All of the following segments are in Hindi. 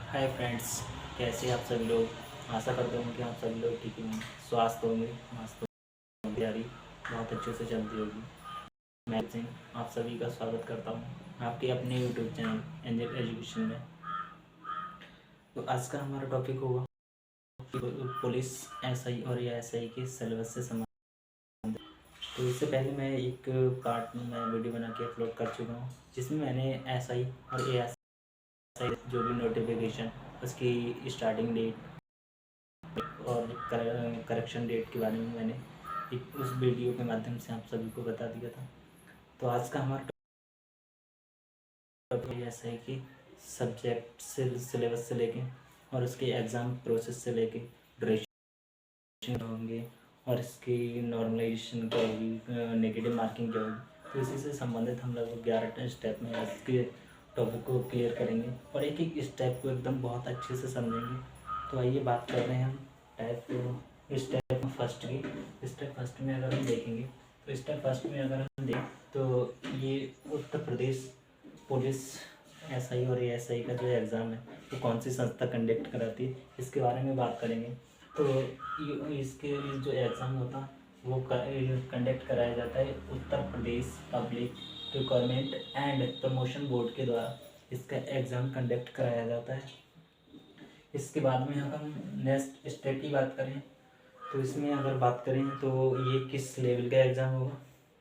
हाय फ्रेंड्स, कैसे आप सभी लोग। आशा करता हूँ कि आप सभी लोग ठीक होंगे, स्वास्थ्य होंगे, मस्त होंगे, तैयारी बहुत अच्छे से चलती होगी। मैं सिंह आप सभी का स्वागत करता हूँ आपके अपने यूट्यूब चैनल एंजल एजुकेशन में। तो आज का हमारा टॉपिक होगा पुलिस एसआई और एएसआई के सिलेबस से संबंधित। तो इससे पहले मैं एक पार्ट में मैं वीडियो बना के अपलोड कर चुका हूँ, जिसमें मैंने एसआई और एएसआई जो भी नोटिफिकेशन, उसकी स्टार्टिंग डेट और करेक्शन डेट के बारे में मैंने एक उस वीडियो के माध्यम से आप सभी को बता दिया था। तो आज का हमारा टॉपिक ऐसा है कि सब्जेक्ट से सिलेबस से लेके और उसके एग्ज़ाम प्रोसेस से लेके ड्यूरेशन होंगे और इसकी नॉर्मलाइजेशन क्या होगी, नेगेटिव मार्किंग क्या होगी। तो इसी से संबंधित हम लोग 11 स्टेप में इसके टॉपिक को क्लियर करेंगे और एक एक स्टेप को एकदम बहुत अच्छे से समझेंगे। तो आइए बात कर रहे हैं हम स्टेप फर्स्ट की। स्टेप फर्स्ट में अगर हम देखेंगे तो स्टेप फर्स्ट में अगर हम देखें तो ये उत्तर प्रदेश पुलिस एसआई और एएसआई का जो एग्ज़ाम है वो कौन सी संस्था कंडक्ट कराती है, इसके बारे में बात करेंगे। तो इसके जो एग्ज़ाम होता है वो कंडक्ट कराया जाता है Uttar Pradesh public requirement and promotion board के द्वारा इसका एग्ज़ाम कंडक्ट कराया जाता है। इसके बाद में अगर हम नेक्स्ट स्टेप की बात करें तो इसमें अगर बात करें तो ये किस लेवल का एग्ज़ाम होगा,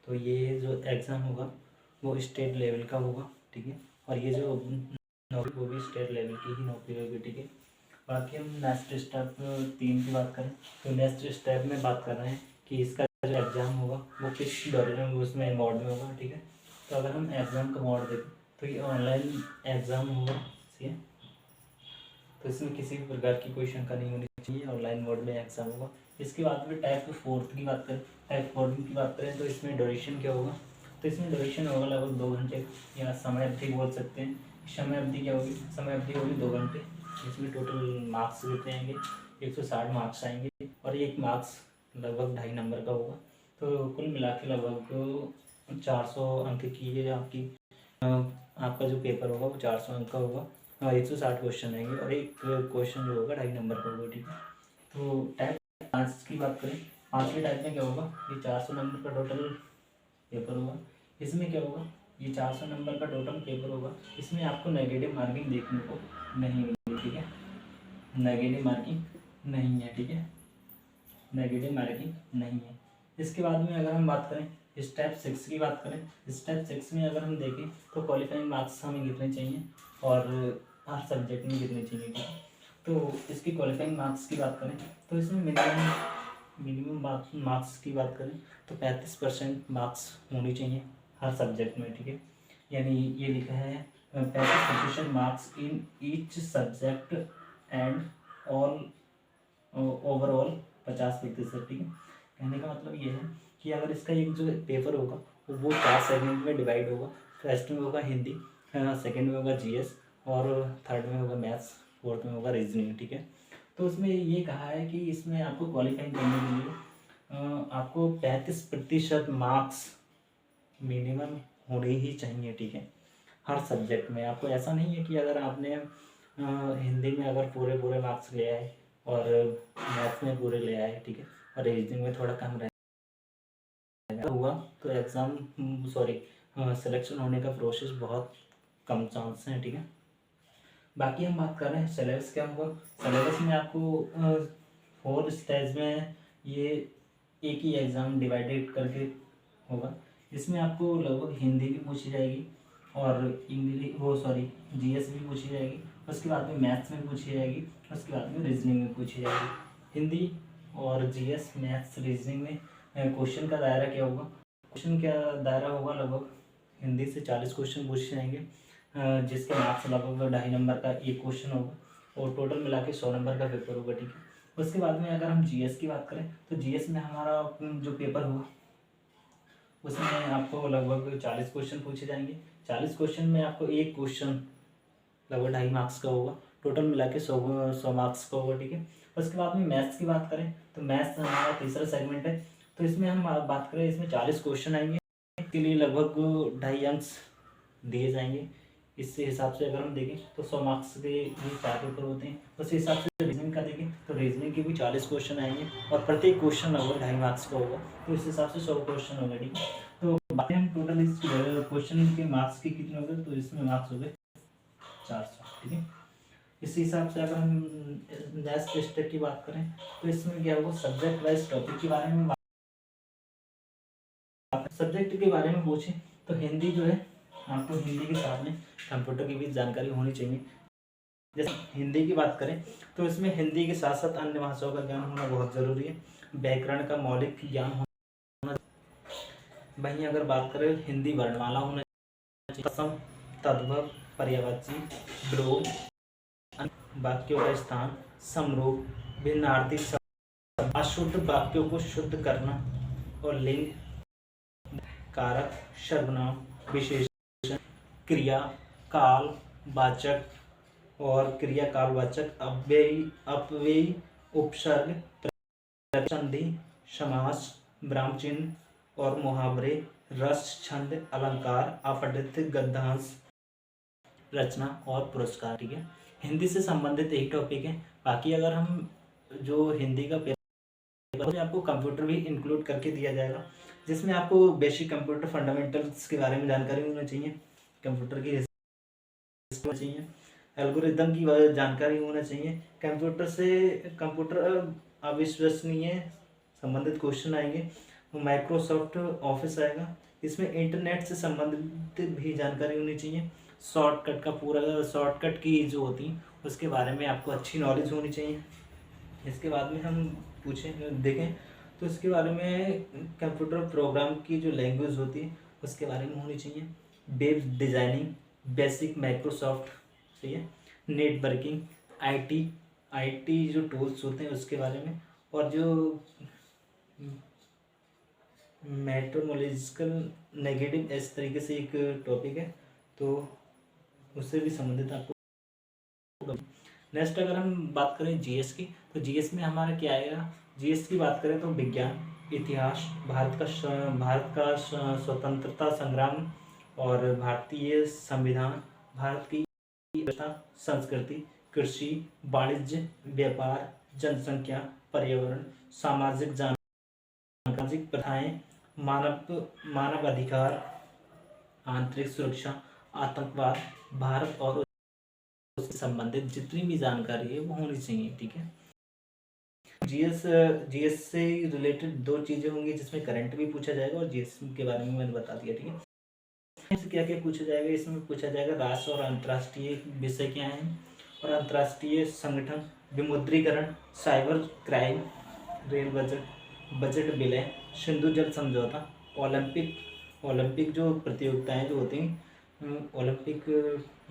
तो ये जो एग्ज़ाम होगा वो स्टेट लेवल का होगा, ठीक है। और ये जो नौकरी वो भी स्टेट लेवल की ही नौकरी होगी, ठीक है। बाकी हम नेक्स्ट स्टेप 3 की बात करें तो नेक्स्ट स्टेप में बात कर रहे हैं कि इसका जो एग्ज़ाम होगा वो किस ड्यूरेशन उसमें मोड में होगा, ठीक है। तो अगर हम एग्ज़ाम का मोड देखें तो ये ऑनलाइन एग्ज़ाम होगा, ठीक है। तो इसमें किसी भी प्रकार की कोई शंका नहीं होनी चाहिए, ऑनलाइन मोड में एग्ज़ाम होगा। इसके बाद में टाइप 4 की बात करें, टाइप 4 की बात करें तो इसमें ड्यूरेशन क्या होगा, तो इसमें ड्यूरेशन होगा लगभग 2 घंटे या समय अवधि बोल सकते हैं। समय अवधि क्या होगी, समय अवधि होगी 2 घंटे। इसमें टोटल मार्क्स कितने आएंगे, 160 मार्क्स आएंगे और एक मार्क्स लगभग 2.5 नंबर का होगा। तो कुल मिला के लगभग 400 अंक की ये आपका जो पेपर होगा वो 400 अंक का होगा। 160 क्वेश्चन आएंगे और एक क्वेश्चन जो होगा 2.5 नंबर का होगा, ठीक है। तो टाइप 5 की बात करें, 5वें टाइप में क्या होगा, ये 400 नंबर का टोटल पेपर होगा। इसमें क्या होगा, ये 400 नंबर का टोटल पेपर होगा। इसमें आपको नेगेटिव मार्किंग देखने को नहीं मिलेगी, ठीक है। नेगेटिव मार्किंग नहीं है, ठीक है, नेगेटिव मार्किंग नहीं है। इसके बाद में अगर हम बात करें स्टेप 6 की बात करें, स्टेप 6 में अगर हम देखें तो क्वालिफाइंग मार्क्स हमें कितने चाहिए और हर सब्जेक्ट में कितने चाहिए, ठीक है। तो इसकी क्वालिफाइंग मार्क्स की बात करें तो इसमें मिनिमम मार्क्स की बात करें तो 35% मार्क्स होनी चाहिए हर सब्जेक्ट में, ठीक है। यानी ये लिखा है 35% marks in each subject and all overall 50%, ठीक है। कहने का मतलब ये है कि अगर इसका एक जो पेपर होगा वो 4 सेगमेंट में डिवाइड होगा। फर्स्ट में होगा हिंदी, सेकंड में होगा जीएस और थर्ड में होगा मैथ्स, फोर्थ में होगा रीजनिंग, ठीक है। तो उसमें ये कहा है कि इसमें आपको क्वालिफाइंग करने के लिए आपको 35% मार्क्स मिनिमम होने ही चाहिए, ठीक है, हर सब्जेक्ट में। आपको ऐसा नहीं है कि अगर आपने हिंदी में अगर पूरे पूरे मार्क्स ले आए और मैथ्स में पूरे ले आए, ठीक है, और रीजनिंग में थोड़ा कम रहेगा हुआ तो एग्ज़ाम सिलेक्शन होने का प्रोसेस बहुत कम चांस है, ठीक है। बाकी हम बात कर रहे हैं सिलेबस क्या होगा। सिलेबस में आपको 4 स्टेज में ये एक ही एग्ज़ाम डिवाइडेड करके होगा। इसमें आपको लगभग हिंदी भी पूछी जाएगी और जीएस भी पूछी जाएगी, उसके बाद में मैथ्स में पूछी जाएगी, उसके बाद में रीजनिंग में पूछी जाएगी। हिंदी और जीएस मैथ्स रीजनिंग में क्वेश्चन का दायरा क्या होगा, क्वेश्चन का दायरा होगा लगभग हिंदी से 40 क्वेश्चन पूछे जाएंगे, जिसके मार्क्स लगभग 2.5 नंबर का एक क्वेश्चन होगा और टोटल मिला के 100 नंबर का पेपर होगा, ठीक है। उसके बाद में अगर हम जीएस की बात करें तो जीएस में हमारा जो पेपर होगा उसमें आपको लगभग 40 क्वेश्चन पूछे जाएंगे। 40 क्वेश्चन में आपको एक क्वेश्चन लगभग 2.5 मार्क्स का होगा, टोटल मिला के 100 मार्क्स का होगा, ठीक है। उसके बाद में मैथ्स की बात करें तो मैथ्स हमारा तीसरा सेगमेंट है। तो इसमें हम बात करें, इसमें 40 क्वेश्चन आएंगे, इसके लिए लगभग 2.5 अंक दिए जाएंगे। इस हिसाब से अगर हम देखें तो 100 मार्क्स के भी 4 पेपर होते हैं। उसी हिसाब से रीजनिंग का देखें तो रीजनिंग के भी 40 क्वेश्चन आएंगे और प्रत्येक क्वेश्चन होगा 2.5 मार्क्स का होगा, तो इस हिसाब से 100 क्वेश्चन होंगे। ठीक है, तो बातें हम टोटल इस क्वेश्चन के मार्क्स के कितने हो गए, तो इसमें मार्क्स हो गए 400। ठीक है, इसी हिसाब से अगर हम नेक्स्ट स्टेप की बात करें तो इसमें क्या होगा, सब्जेक्ट वाइज टॉपिक के बारे में सब्जेक्ट के बारे में पूछें तो हिंदी जो है आपको हिंदी के साथ में कंप्यूटर की भी जानकारी होनी चाहिए। जैसे हिंदी की बात करें तो इसमें हिंदी के साथ साथ अन्य भाषाओं का ज्ञान होना बहुत ज़रूरी है, व्याकरण का मौलिक ज्ञान होना। वहीं अगर बात करें हिंदी वर्णमाला होना चाहिए, तत्सम, तद्भव, पर्यायवाची, विलोम, वाक्यों का स्थान, समरूप, भिन्नार्थी शब्द, अशुद्ध वाक्यों को शुद्ध करना और लिंग, कारक, सर्वनाम, विशेषण, क्रिया, काल वाचक और क्रिया काल वाचक, अव्ययी, अपव्ययी, उपसर्ग, संधि, समास, ब्राह्मचिन्ह और मुहावरे, रस, छंद, अलंकार, अपठित, गद्यांश, रचना और पुरस्कार। ठीक है, हिंदी से संबंधित यही टॉपिक है। बाकी अगर हम जो हिंदी का पेपर आपको कंप्यूटर भी इंक्लूड करके दिया जाएगा, जिसमें आपको बेसिक कंप्यूटर फंडामेंटल्स के बारे में जानकारी होनी चाहिए, कंप्यूटर की चाहिए, एल्गोरिदम की जानकारी होना चाहिए, कंप्यूटर अविश्वसनीय संबंधित क्वेश्चन आएंगे, माइक्रोसॉफ्ट ऑफिस आएगा, इसमें इंटरनेट से संबंधित भी जानकारी होनी चाहिए, शॉर्टकट का पूरा शॉर्टकट की जो होती उसके बारे में आपको अच्छी नॉलेज होनी चाहिए। इसके बाद में हम देखें तो इसके बारे में कंप्यूटर प्रोग्राम की जो लैंग्वेज होती है उसके बारे में होनी चाहिए, वेब डिज़ाइनिंग, बेसिक माइक्रोसॉफ्ट, सही है, नेटवर्किंग, आईटी जो टूल्स होते हैं उसके बारे में, और जो मेट्रोलॉजिकल नेगेटिव इस तरीके से एक टॉपिक है, तो उससे भी संबंधित आपको। नेक्स्ट अगर हम बात करें जीएस की, तो जीएस में हमारा क्या आएगा, जीएस की बात करें तो विज्ञान, इतिहास, भारत का स्वतंत्रता संग्राम और भारतीय संविधान, भारत की संस्कृति, कृषि, वाणिज्य, व्यापार, जनसंख्या, पर्यावरण, सामाजिक सामाजिक प्रथाएं, मानव अधिकार, आंतरिक सुरक्षा, आतंकवाद, भारत और उससे संबंधित जितनी भी जानकारी है वो होनी चाहिए। ठीक है, जीएस से रिलेटेड 2 चीज़ें होंगी जिसमें करंट भी पूछा जाएगा और जीएस के बारे में मैंने बता दिया। ठीक है, इसमें क्या क्या पूछा जाएगा, इसमें पूछा जाएगा राष्ट्र और अंतर्राष्ट्रीय विषय क्या हैं, और अंतर्राष्ट्रीय संगठन, विमुद्रीकरण, साइबर क्राइम, रेल बजट विलय, सिंधु जल समझौता, ओलंपिक जो प्रतियोगिताएं जो होती हैं, ओलंपिक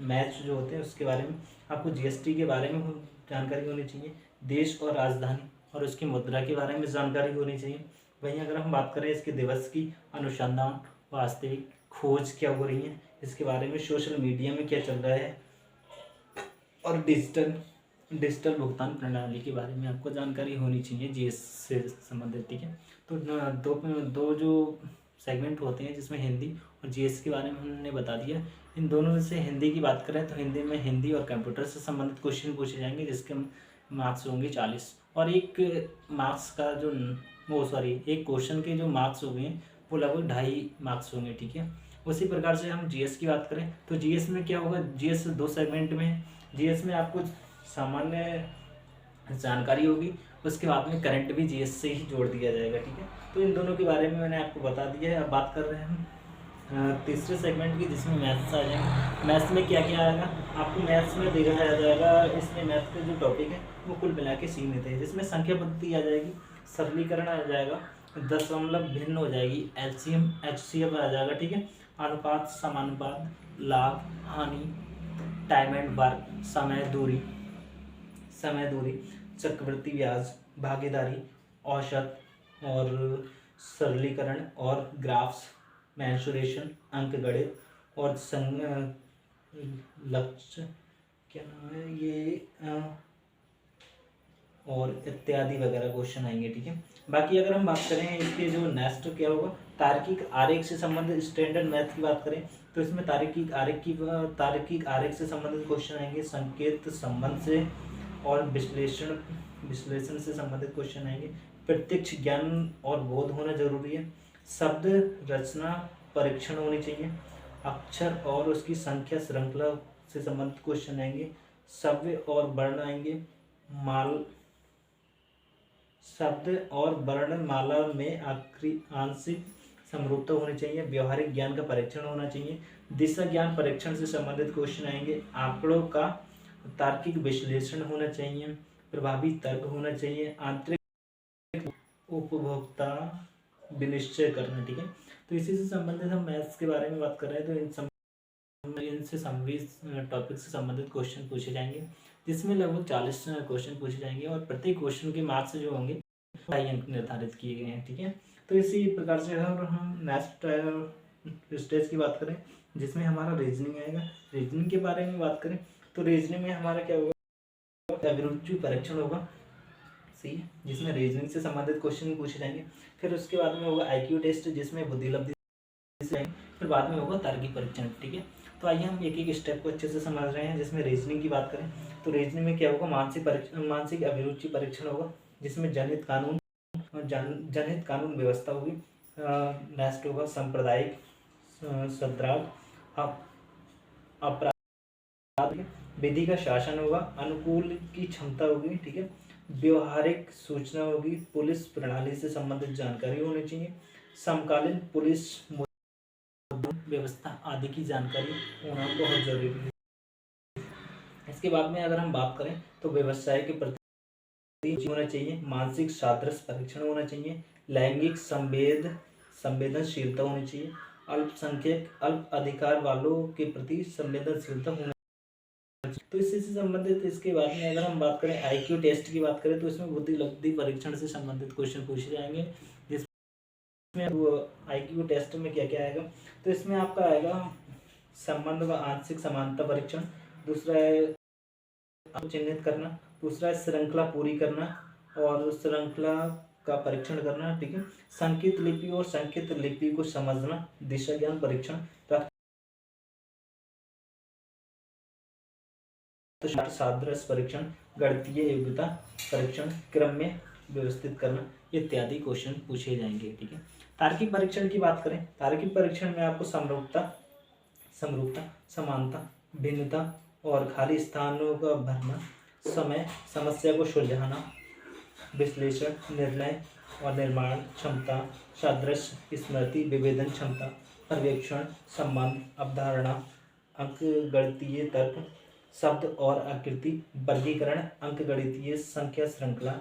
मैच जो होते हैं उसके बारे में आपको जीएसटी के बारे में जानकारी होनी चाहिए, देश और राजधानी और उसकी मुद्रा के बारे में जानकारी होनी चाहिए। वहीं अगर हम बात करें इसके दिवस की, अनुसंधान, वास्तविक खोज क्या हो रही है इसके बारे में, सोशल मीडिया में क्या चल रहा है, और डिजिटल भुगतान प्रणाली के बारे में आपको जानकारी होनी चाहिए जीएस से संबंधित। ठीक है, तो दो जो सेगमेंट होते हैं जिसमें हिंदी और जीएस के बारे में हमने बता दिया। इन दोनों में से हिंदी की बात करें तो हिंदी में हिंदी और कंप्यूटर से संबंधित क्वेश्चन पूछे जाएंगे जिसके मार्क्स होंगे 40, और एक मार्क्स का जो एक क्वेश्चन के जो मार्क्स होंगे वो लगभग 2.5 मार्क्स होंगे। ठीक है, उसी प्रकार से हम जीएस की बात करें तो जीएस में क्या होगा, जीएस 2 सेगमेंट में है। जीएस में आपको सामान्य जानकारी होगी, उसके बाद में करंट भी जीएस से ही जोड़ दिया जाएगा। ठीक है, तो इन दोनों के बारे में मैंने आपको बता दिया है। अब बात कर रहे हैं हम तीसरे सेगमेंट की जिसमें मैथ्स आ जाएंगे। मैथ्स में क्या क्या आएगा, आपको मैथ्स में देखा जाएगा, इसमें मैथ्स के जो टॉपिक है वो कुल मिला के सीमित है, जिसमें संख्या पद्धति आ जाएगी, सरलीकरण आ जाएगा, दशमलव भिन्न हो जाएगी, एलसीएम एचसीएफ आ जाएगा। ठीक है, अनुपात, समानुपात, लाभ, हानि, टाइम एंड वर्क, समय दूरी, चक्रवृद्धि ब्याज, भागीदारी, औसत और सरलीकरण और ग्राफ्स, मेंसुरेशन, अंकगणित और लक्ष्य क्या नाम है ये और इत्यादि वगैरह क्वेश्चन आएंगे। ठीक है, बाकी अगर हम बात करें इसके जो नेक्स्ट क्या होगा तार्किक आरेख से संबंधित स्टैंडर्ड मैथ की बात करें तो इसमें तार्किक आरेख से संबंधित क्वेश्चन आएंगे, संकेत संबंध से और विश्लेषण से संबंधित क्वेश्चन आएंगे, प्रत्यक्ष ज्ञान और बोध होना जरूरी है, शब्द रचना परीक्षण होनी चाहिए, अक्षर और उसकी संख्या श्रृंखला से संबंधित क्वेश्चन आएंगे, शब्द और वर्ण आएंगे, शब्द और वर्णमाला में आंशिक समरूपता होनी चाहिए, व्यवहारिक ज्ञान का परीक्षण होना चाहिए, दिशा ज्ञान परीक्षण से संबंधित क्वेश्चन आएंगे, आंकड़ों का तार्किक विश्लेषण होना चाहिए, प्रभावी तर्क होना चाहिए, आंतरिक उपभोक्ता विनिश्चय करना। ठीक है, तो इसी से संबंधित हम मैथ्स के बारे में बात कर रहे हैं। तो इनसे संबंधित टॉपिक से संबंधित क्वेश्चन पूछे जाएंगे, जिसमें लगभग 40 क्वेश्चन पूछे जाएंगे और प्रत्येक क्वेश्चन के मार्क्स जो होंगे 2.5 अंक निर्धारित किए गए हैं। ठीक है, तो इसी प्रकार से हम नेक्स्ट स्टेज की बात करें जिसमें हमारा रीजनिंग आएगा। रीजनिंग के बारे में बात करें तो रीजनिंग में हमारा क्या होगा, अभिरुचि परीक्षण होगा, सही है, जिसमें रीजनिंग से संबंधित क्वेश्चन पूछे जाएंगे। फिर उसके बाद में होगा IQ टेस्ट जिसमें बुद्धि लब्धि, फिर बाद में होगा तार्किक परीक्षण। ठीक है, तो आइए हम एक एक स्टेप को अच्छे से समझ रहे हैं। जिसमें रीजनिंग की बात करें तो रीजनिंग में क्या होगा, मानसिक अभिरुचि परीक्षण होगा, जिसमें जनहित कानून व्यवस्था होगी। नेक्स्ट होगा सांप्रदायिक सद्भाव, अपराध, विधि का शासन होगा, अनुकूल की क्षमता होगी। ठीक है, व्यवहारिक सूचना होगी, पुलिस प्रणाली से संबंधित जानकारी होनी चाहिए, समकालीन पुलिस व्यवस्था आदि की जानकारी होना बहुत जरूरी है। इसके बाद में अगर हम बात करें तो व्यवसाय के प्रति होना चाहिए, मानसिक सादृश्य परीक्षण होना चाहिए, लैंगिक संवेदनशीलता होनी चाहिए, अल्पसंख्यक अल्प अधिकार वालों के प्रति संवेदनशीलता होना चाहिए। तो इससे संबंधित इसके बाद में अगर हम बात करें IQ टेस्ट की बात करें तो इसमें बुद्धि लब्धि परीक्षण से संबंधित क्वेश्चन पूछे जाएंगे। जिसमें IQ टेस्ट में क्या क्या आएगा, तो इसमें आपका आएगा संबंध व आंशिक समानता परीक्षण, दूसरा है चिन्हित करना, दूसरा है श्रृंखला पूरी करना और श्रृंखला का परीक्षण करना। ठीक है, संकेत लिपि और संकेत लिपि को समझना, दिशा ज्ञान परीक्षण, सादृश्य परीक्षण, गणितीय योग्यता परीक्षण, क्रम में व्यवस्थित करना, इत्यादि क्वेश्चन पूछे जाएंगे। ठीक है, तार्किक परीक्षण की बात करें, तार्किक परीक्षण में आपको समरूपता, समानता, भिन्नता और खाली स्थानों का भरना, समय, समस्या को सुलझाना, विश्लेषण, निर्णय और निर्माण क्षमता, सादृश्य, स्मृति, विभेदन क्षमता, पर्यवेक्षण, संबंध, अवधारणा, अंकगणितीय तर्क, शब्द और आकृति, वर्गीकरण, अंकगणितीय संख्या श्रृंखला,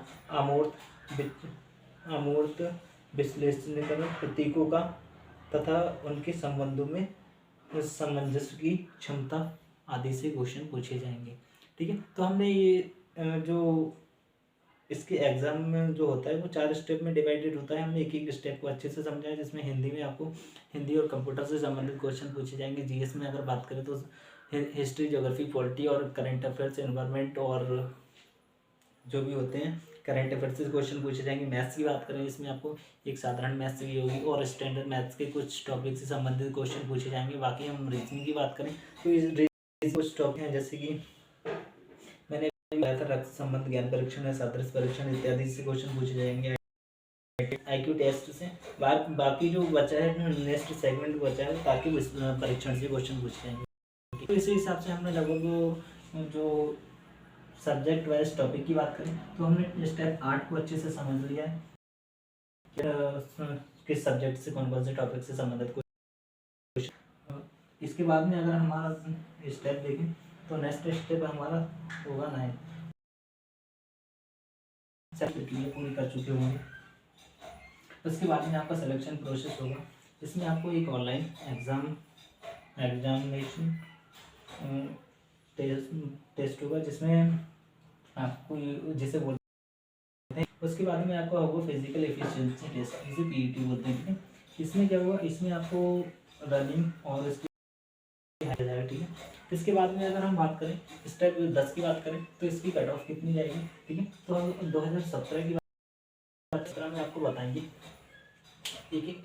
अमूर्त विश्लेषण, प्रतीकों का तथा उनके संबंधों में सामंजस्य की क्षमता आदि से क्वेश्चन पूछे जाएंगे। ठीक है, तो हमने ये जो इसके एग्जाम में जो होता है वो 4 स्टेप में डिवाइडेड होता है। हमने एक एक स्टेप को अच्छे से समझा है, जिसमें हिंदी में आपको हिंदी और कंप्यूटर से संबंधित क्वेश्चन पूछे जाएंगे। GS में अगर बात करें तो हिस्ट्री, ज्योग्राफी, पॉलिटी और करंट अफेयर्स, एनवायरनमेंट और जो भी होते हैं करंट अफेयर्स से क्वेश्चन पूछे जाएंगे। मैथ्स की बात करें इसमें आपको एक साधारण मैथ्स की होगी और स्टैंडर्ड मैथ्स के कुछ टॉपिक से संबंधित क्वेश्चन पूछे जाएंगे। बाकी हम रीजनिंग की बात करें तो कुछ टॉपिक हैं जैसे कि मैंने बताया था रक्त संबंध, ज्ञान परीक्षण, सादृश्य परीक्षण इत्यादि से क्वेश्चन पूछे जाएंगे IQ टेस्ट से। बाकी जो बचा है नेक्स्ट सेगमेंट बचा है ताकि परीक्षण से क्वेश्चन पूछे जाएंगे। तो इसी हिसाब से हमने लगभग जो सब्जेक्ट वाइज टॉपिक की बात करें तो हमने स्टेप 8 को अच्छे से समझ लिया है, किस सब्जेक्ट से कौन कौन से टॉपिक से संबंधित क्वेश्चन। इसके बाद में अगर हमारा स्टेप देखें तो नेक्स्ट स्टेप हमारा होगा 9 पूरी कर चुके होंगे। उसके बाद में आपका सिलेक्शन प्रोसेस होगा, इसमें आपको एक ऑनलाइन एग्जामिनेशन टेस्ट होगा जिसमें आपको जिसे बोलते हैं। उसके बाद में आपका होगा फिजिकल एफिशिएंसी टेस्ट, जिसे PET बोलते हैं। इसमें क्या होगा, इसमें आपको रनिंग और इसकी ठीक है। इसके बाद में अगर हम बात करें स्टेप 10 की बात करें तो इसकी कट ऑफ कितनी जाएगी। ठीक है, तो 2017 की बात में आपको बताएंगे एक एक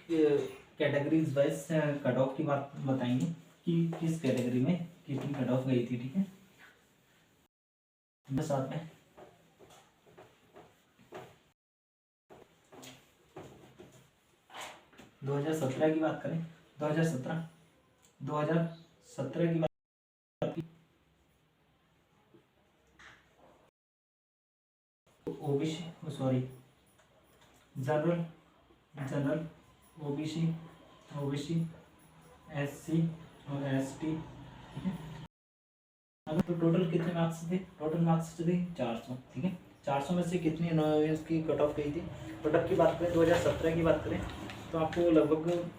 कैटेगरीज वाइज कट ऑफ की बात बताएंगे कि किस कैटेगरी में कितनी कट ऑफ गई थी, ठीक है। साथ में 2017 की बात करें, 2017 की बात OBC sorry general OBC SC और एसटी, ठीक है। अब तो टोटल कितने मार्क्स थे, टोटल मार्क्स थे 400, ठीक है। 400 में से कितनी की कट ऑफ गई थी। कट ऑफ की बात करें 2017 की बात करें तो आपको लगभग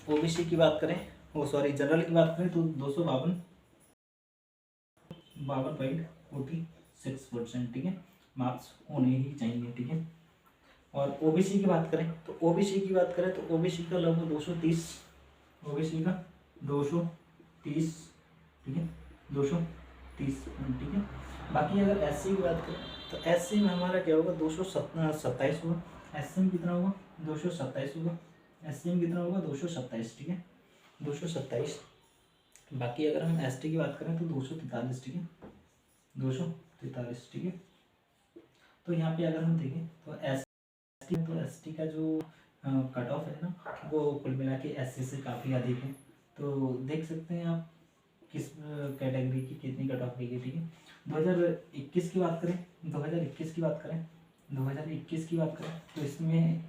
ओबीसी की बात करें जनरल की बात करें तो 252.46%, ठीक है, मार्क्स होने ही चाहिए, ठीक है। और ओबीसी की बात करें तो ओबीसी का लगभग 230, ओबीसी का 230, ठीक है, 230, ठीक है। बाकी अगर एससी की बात करें तो एससी में हमारा क्या होगा, 227 होगा। एससी में कितना होगा, 227 होगा। एससी में कितना होगा, 227, ठीक है, 227। बाकी अगर हम एसटी की बात करें तो 243, ठीक है, 243, ठीक है। तो यहाँ पे अगर हम देखें तो एसटी का जो कट ऑफ है ना, वो कुल मिला के एससी से काफ़ी अधिक है। तो देख सकते हैं आप किस कैटेगरी की कितनी कट ऑफ गई है, ठीक है। 2021 की बात करें, 2021 की बात करें, 2021 की बात करें तो इसमें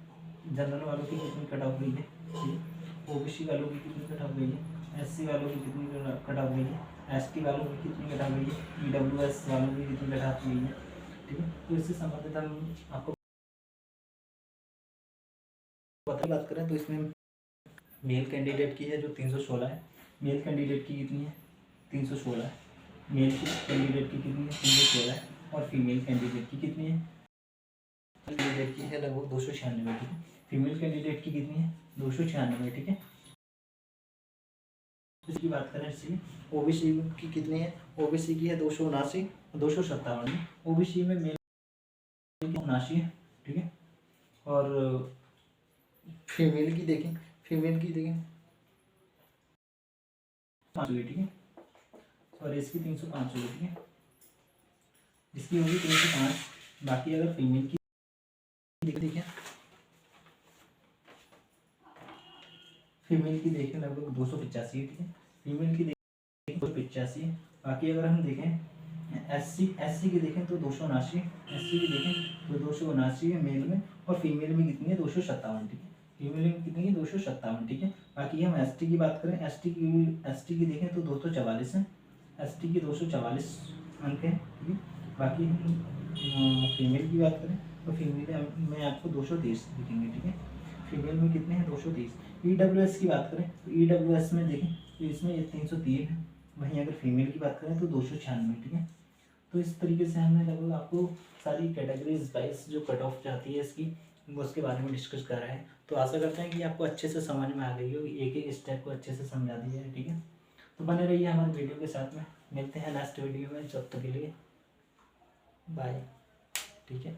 जनरल वालों की कितनी कट ऑफ गई है, ठीक है। ओबीसी वालों की कितनी कट ऑफ गई है, एससी वालों की कितनी कट ऑफ गई है, एसटी वालों की कितनी कट ऑफ गई है, ईडब्ल्यूएस वालों की कितनी कट ऑफ गई है, ठीक है। तो इससे संबंधित हम आपको बात करें तो इसमें मेल कैंडिडेट की है जो 316 है। मेल कैंडिडेट की कितनी है, 316 है। मेल की कैंडिडेट की कितनी है, 316 है। और फीमेल कैंडिडेट की कितनी है, कैंडिडेट की है लगभग 296, ठीक है। फीमेल कैंडिडेट की कितनी है, 296, ठीक है। इसकी बात करें इसकी ओबीसी की कितनी है, ओबीसी की है 279, 257। ओबीसी में मेल की 79 है, ठीक है। और फीमेल की देखें, 5 हुई, ठीक है। सॉरी इसकी 305 हुई, ठीक है, इसकी होगी 305। बाकी अगर फीमेल की देखें, फीमेल की देखें लगभग 285, ठीक है। फीमेल की देखें 285 है। बाकी अगर हम देखें एससी की देखें तो 279, एससी की देखें तो 279 है मेल में। और फीमेल में कितनी है, 257, ठीक है। फीमेल में कितनी है, 257, ठीक है। बाकी हम एसटी की बात करें, एसटी की देखें तो 244 है। एसटी की 244 अंक है, ठीक है। बाकी हम फीमेल की बात करें तो फीमेल में आपको 230 दिखेंगे, ठीक है। फीमेल में कितने हैं, 230। ईडब्ल्यूएस की बात करें तो ईडब्ल्यूएस में देखें तो इसमें 303 है। वहीं अगर फीमेल की बात करें तो 296, ठीक है। तो इस तरीके से हमने लगभग आपको सारी कैटेगरीज वाइज जो कट ऑफ जाती है इसकी वो उसके बारे में डिस्कस करा है। तो आशा करते हैं कि आपको अच्छे से समझ में आ गई होगी, एक एक स्टेप को अच्छे से समझा दिया है, ठीक है। तो बने रहिए हमारे वीडियो के साथ में, मिलते हैं नेक्स्ट वीडियो में, जब तक के लिए बाय, ठीक है।